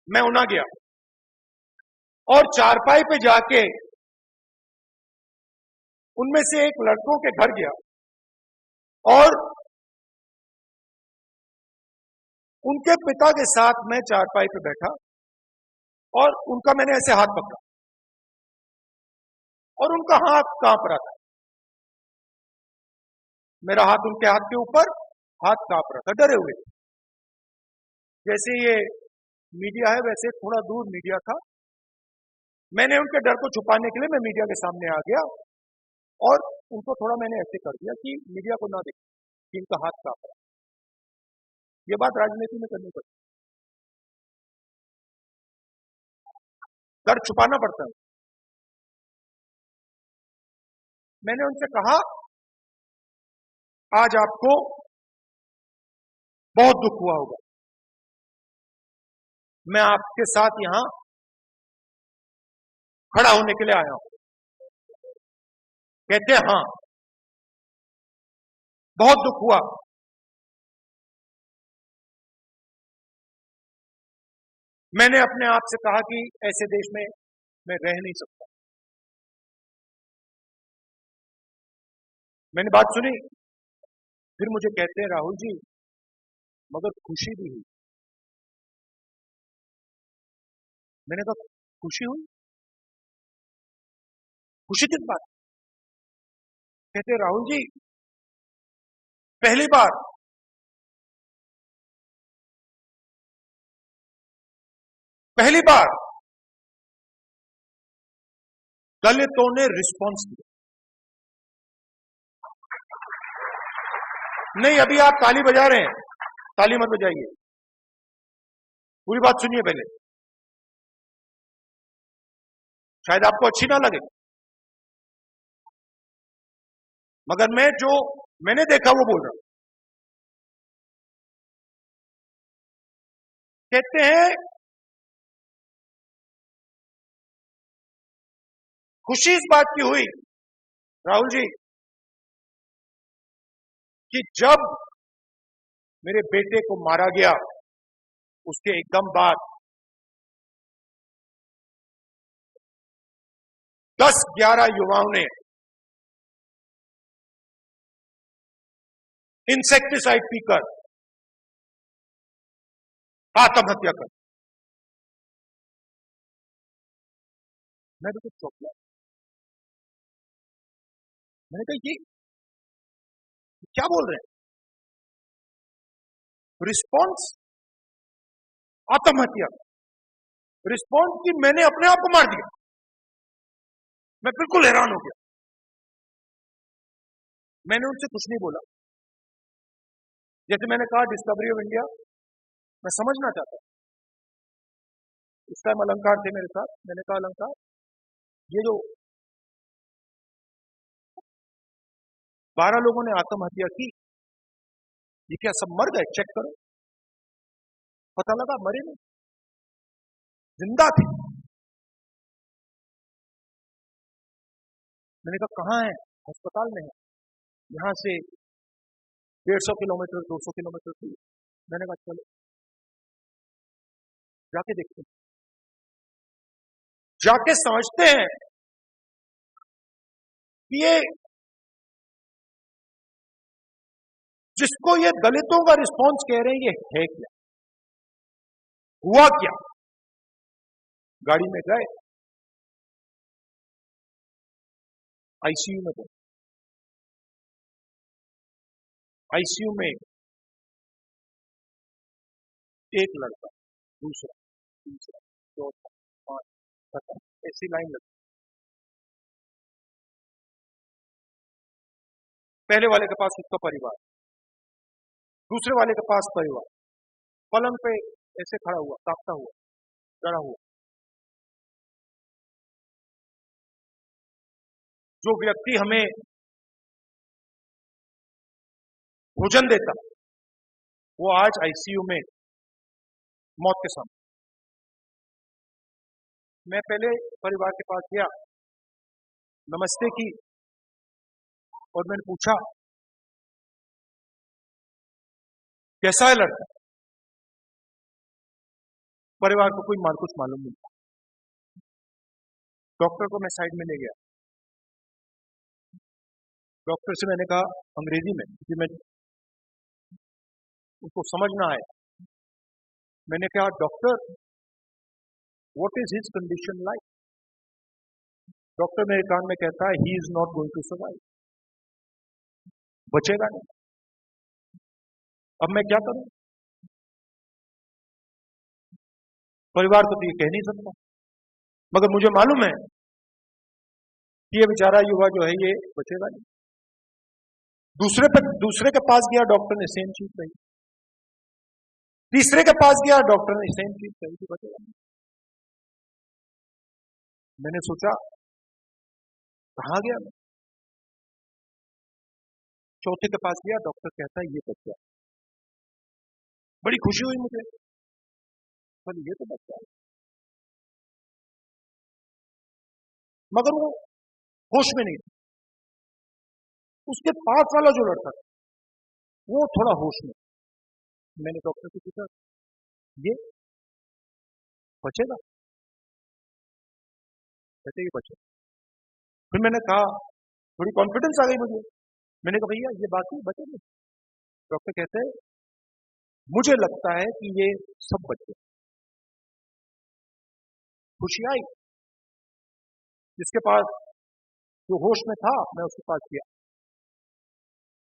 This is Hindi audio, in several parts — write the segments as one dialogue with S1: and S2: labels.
S1: मैं उना गया और चारपाई पे जाके उनमें से एक लड़कों के घर गया और उनके पिता के साथ मैं चारपाई पे बैठा और उनका मैंने ऐसे हाथ पकड़ा और उनका हाथ कांप रहा था। मेरा हाथ उनके हाथ के ऊपर, हाथ कांप रहा था, डरे हुए थे। जैसे ये मीडिया है वैसे थोड़ा दूर मीडिया था। मैंने उनके डर को छुपाने के लिए मैं मीडिया के सामने आ गया और उनको थोड़ा मैंने ऐसे कर दिया कि मीडिया को ना देखे कि इनका हाथ कांप रहा है। ये बात राजनीति में करनी पड़ती, डर छुपाना पड़ता है। मैंने उनसे कहा, आज आपको बहुत दुख हुआ होगा, मैं आपके साथ यहां खड़ा होने के लिए आया हूं। कहते हैं हां, बहुत दुख हुआ। मैंने अपने आप से कहा कि ऐसे देश में मैं रह नहीं सकता। मैंने बात सुनी, फिर मुझे कहते हैं राहुल जी, मगर खुशी भी हुई। मैंने कहा खुशी हुई? खुशी किस बात? कहते हैं राहुल जी, पहली बार पहली बार दलितों ने रिस्पॉन्स दिया। नहीं, अभी आप ताली बजा रहे हैं, ताली मत बजाइए, पूरी बात सुनिए पहले, शायद आपको अच्छी ना लगे, मगर मैं जो मैंने देखा वो बोल रहा हूं। कहते हैं खुशी इस बात की हुई राहुल जी कि जब मेरे बेटे को मारा गया उसके एकदम बाद 10-11 युवाओं ने इंसेक्टिसाइड पीकर आत्महत्या कर। मैं तो कुछ चौंक गया। मैंने कहा ये क्या बोल रहे हैं? रिस्पॉन्स आत्महत्या, रिस्पॉन्स की मैंने अपने आप को मार दिया। मैं बिल्कुल हैरान हो गया। मैंने उनसे कुछ नहीं बोला। जैसे मैंने कहा डिस्कवरी ऑफ इंडिया, मैं समझना चाहता। उस टाइम अलंकार थे मेरे साथ। मैंने कहा अलंकार, ये जो 12 लोगों ने आत्महत्या की, ये क्या सब मर गए? चेक करो। पता लगा मरे नहीं, जिंदा थे। मैंने कहा कहां है? अस्पताल में है, यहां से 150 किलोमीटर 200 किलोमीटर दूर। मैंने कहा चलो जाके देखते हैं, जाके समझते हैं कि ये जिसको ये दलितों का रिस्पॉन्स कह रहे हैं ये है क्या, हुआ क्या। गाड़ी में गए, आईसीयू में गए। आईसीयू में एक लड़का, दूसरा, तीसरा, चौथा, पांच, छठा, ऐसी लाइन लगी। पहले वाले के पास उसका परिवार, दूसरे वाले के पास परिवार, पलंग पे ऐसे खड़ा हुआ, कांपता हुआ, डरा हुआ। जो व्यक्ति हमें भोजन देता वो आज आईसीयू में मौत के सामने। मैं पहले परिवार के पास गया, नमस्ते की और मैंने पूछा कैसा है लड़का। परिवार को कोई कुछ मालूम नहीं था। डॉक्टर को मैं साइड में ले गया। डॉक्टर से मैंने कहा अंग्रेजी में, क्योंकि मैं उसको समझ ना आए, मैंने कहा doctor what is his condition like. Doctor मेरे कान में कहता है he is not going to survive, बचेगा नहीं। अब मैं क्या करूं? परिवार को तो ये कह नहीं सकता, मगर मुझे मालूम है कि ये बेचारा युवा जो है ये बचेगा नहीं। दूसरे के पास गया, डॉक्टर ने सेम चीज कही। तीसरे के पास गया, डॉक्टर ने सेम चीज कही कि बचेगा नहीं। मैंने सोचा कहां गया मैं? चौथे के पास गया, डॉक्टर कहता है ये बच गया। बड़ी खुशी हुई मुझे, बोले ये तो बच गया। मगर वो होश में नहीं था। उसके पास वाला जो लड़का था वो थोड़ा होश में। मैंने डॉक्टर से पूछा ये बचेगा? कहते ये बचेगा। फिर मैंने कहा, थोड़ी कॉन्फिडेंस आ गई मुझे, मैंने कहा भैया ये बात ही बचेगा? डॉक्टर कहते हैं मुझे लगता है कि ये सब बचे। खुशी आई। जिसके पास जो होश में था मैं उसके पास गया।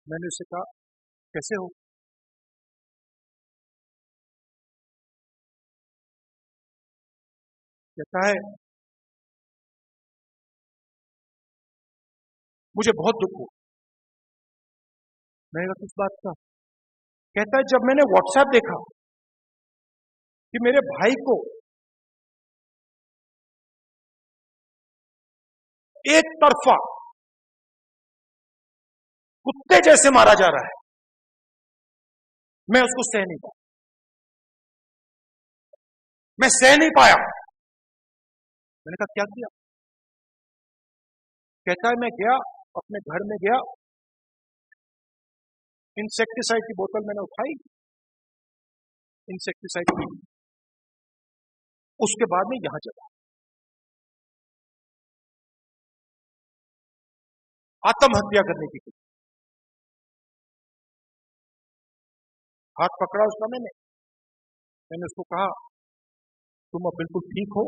S1: मैंने उससे कहा कैसे हो? कहता है मुझे बहुत दुख हुआ। मैंने कहा किस बात का? कहता है जब मैंने व्हाट्सएप देखा कि मेरे भाई को एक तरफा कुत्ते जैसे मारा जा रहा है, मैं उसको सह नहीं पाया। मैं सह नहीं पाया। मैंने कहा क्या किया? कहता है मैं गया, अपने घर में गया, इंसेक्टिसाइड की बोतल मैंने उठाई, इंसेक्टिसाइड पी, उसके बाद में यहां चला। आत्महत्या करने की कोशिश। हाथ पकड़ा उसका मैंने उसको कहा तुम अब बिल्कुल ठीक हो,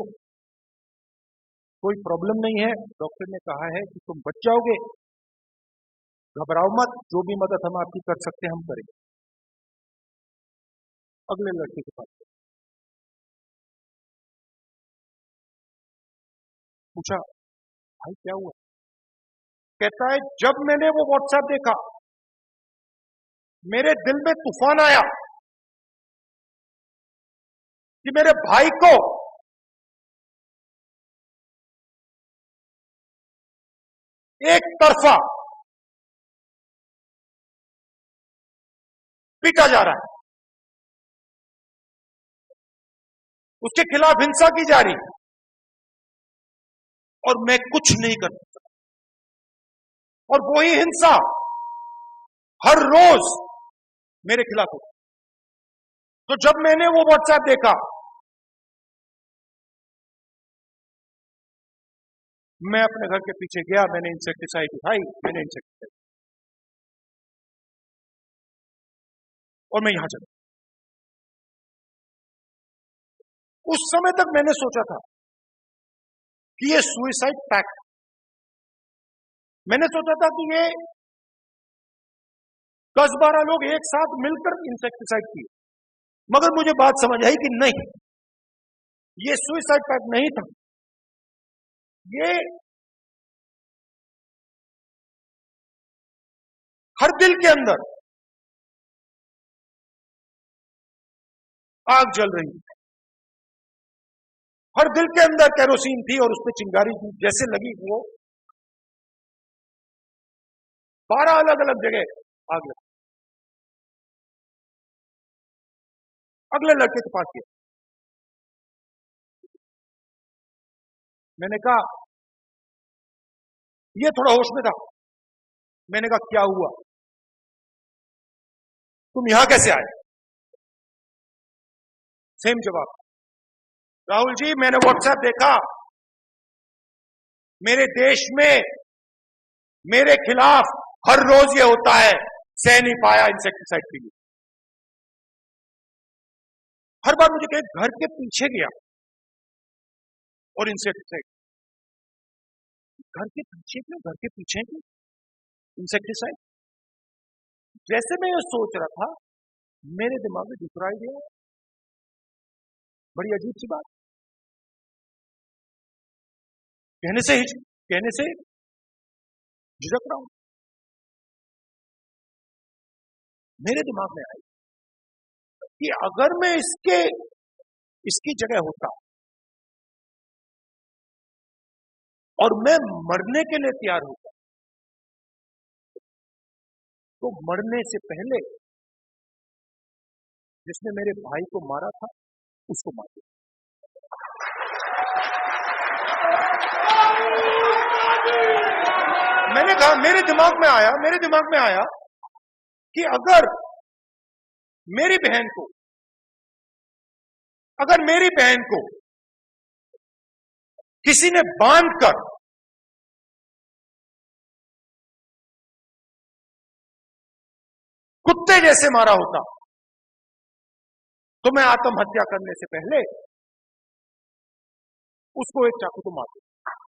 S1: कोई प्रॉब्लम नहीं है, डॉक्टर ने कहा है कि तुम बच जाओगे, घबराओ मत, जो भी मदद हम आपकी कर सकते हैं हम करेंगे। अगले लड़के के पास पूछा भाई क्या हुआ? कहता है जब मैंने वो व्हाट्सएप देखा मेरे दिल में तूफान आया कि मेरे भाई को एक तरफा पीटा जा रहा है, उसके खिलाफ हिंसा की जा रही, और मैं कुछ नहीं कर सकता। और वही हिंसा हर रोज मेरे खिलाफ होती। तो जब मैंने वो व्हाट्सएप देखा, मैं अपने घर के पीछे गया, मैंने इंसेक्टिसाइड उठाई, मैंने इंसेक्टिसाइड, और मैं यहां चला। उस समय तक मैंने सोचा था कि ये सुइसाइड पैक्ट, मैंने सोचा था कि ये 10-12 लोग एक साथ मिलकर इंसेक्टिसाइड किए, मगर मुझे बात समझ आई कि नहीं, ये सुइसाइड पैक्ट नहीं था, ये हर दिल के अंदर आग जल रही थी, हर दिल के अंदर केरोसिन थी और उस पर चिंगारी थी, जैसे लगी वो 12 अलग अलग जगह आग लगी। अगले लड़के के पास गया, मैंने कहा ये थोड़ा होश में था, मैंने कहा क्या हुआ, तुम यहां कैसे आए? सेम जवाब, राहुल जी, मैंने व्हाट्सएप देखा, मेरे देश में मेरे खिलाफ हर रोज ये होता है, सह नहीं पाया इंसेक्टिसाइड के लिए। हर बार मुझे कहे घर के पीछे गया और इंसेक्टिसाइड, घर के पीछे क्यों, घर के पीछे क्यों इंसेक्टिसाइड। जैसे मैं ये सोच रहा था, मेरे दिमाग में दूसरा आइडिया, बड़ी अजीब सी बात, कहने से झिझक रहा हूं। मेरे दिमाग में आई कि अगर मैं इसकी जगह होता और मैं मरने के लिए तैयार होता, तो मरने से पहले जिसने मेरे भाई को मारा था उसको मार दिया। मैंने कहा, मेरे दिमाग में आया कि अगर मेरी बहन को किसी ने बांधकर कुत्ते जैसे मारा होता, तो मैं आत्महत्या करने से पहले उसको एक चाकू तो मार दूं।